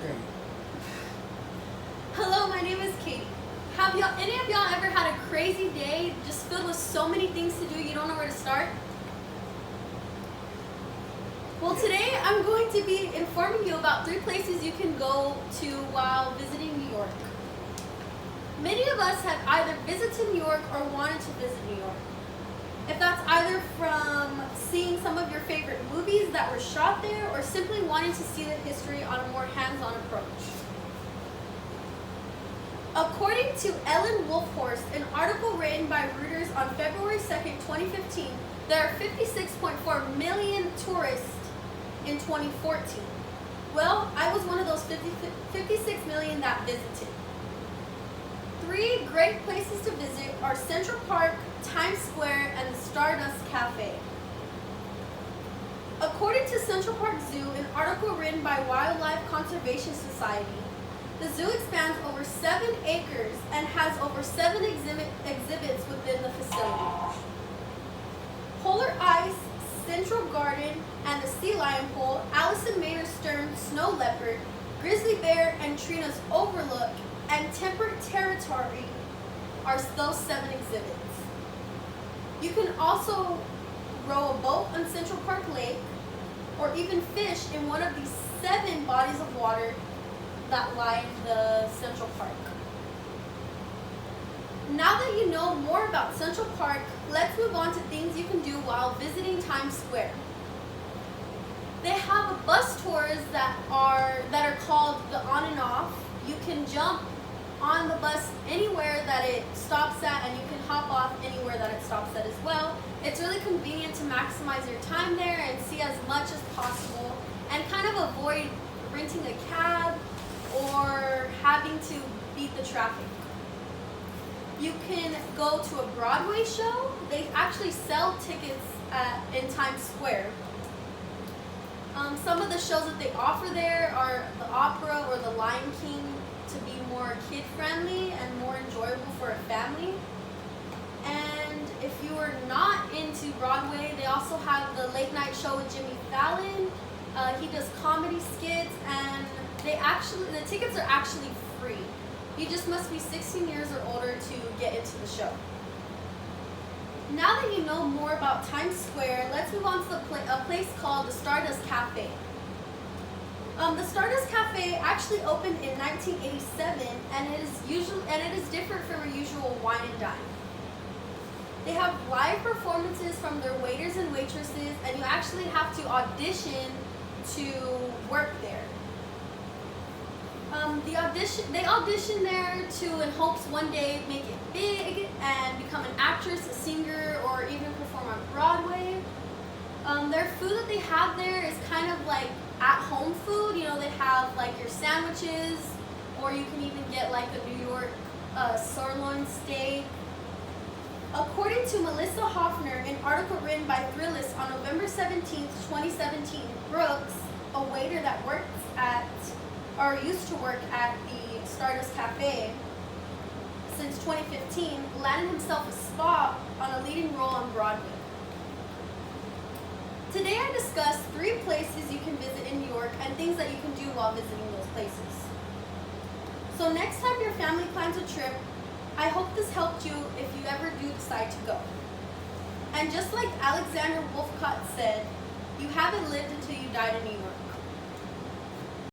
Okay. Hello, my name is Katie. Have any of y'all ever had a crazy day just filled with so many things to do you don't know where to start? Well, today I'm going to be informing you about 3 places you can go to while visiting New York. Many of us have either visited New York or wanted to visit New York. If that's either from seeing some of your favorite movies that were shot there or simply wanting to see the history on a more hands-on approach. According to Ellen Wolfhorst, an article written by Reuters on February 2nd, 2015, there are 56.4 million tourists in 2014. Well, I was one of those 56 million that visited. 3 great places to visit are Central Park, Times Square, and the Stardust Cafe. According to Central Park Zoo, an article written by Wildlife Conservation Society, the zoo expands over 7 acres and has over 7 exhibits within the facility. Polar Ice, Central Garden, and the Sea Lion Pool, Allison Mayer Stern Snow Leopard, Grizzly Bear, and Trina's Overlook, and Temperate Territory are those 7 exhibits. You can also row a boat on Central Park Lake, or even fish in one of these 7 bodies of water that line the Central Park. Now that you know more about Central Park, let's move on to things you can do while visiting Times Square. They have bus tours that are called the On and Off. You can jump on the bus anywhere that it stops at, and you can hop off anywhere that it stops at as well. It's really convenient to maximize your time there and see as much as possible, and kind of avoid renting a cab or having to beat the traffic. You can go to a Broadway show. They actually sell tickets in Times Square. Some of the shows that they offer there are the opera or the Lion King, to be more kid-friendly and more enjoyable for a family. And if you are not into Broadway, they also have the Late Night Show with Jimmy Fallon. He does comedy skits, and the tickets are actually free. You just must be 16 years or older to get into the show. Now that you know more about Times Square, let's move on to a place called the Stardust Cafe. The Stardust Cafe actually opened in 1987, and it is different from a usual wine and dine. They have live performances from their waiters and waitresses, and you actually have to audition to work there. They audition there in hopes one day make it big and become an actress, a singer, or even perform on Broadway. Their food that they have there is kind of like at-home food. You know, they have like your sandwiches, or you can even get like a New York sirloin steak. According to Melissa Hoffner, an article written by Thrillist on November 17th, 2017, Brooks, a waiter that used to work at the Stardust Cafe since 2015, landed himself a spot on a leading role on Broadway. Today I discussed 3 places you can visit in New York and things that you can do while visiting those places. So next time your family plans a trip, I hope this helped you if you ever do decide to go. And just like Alexander Wolfcott said, you haven't lived until you died in New York.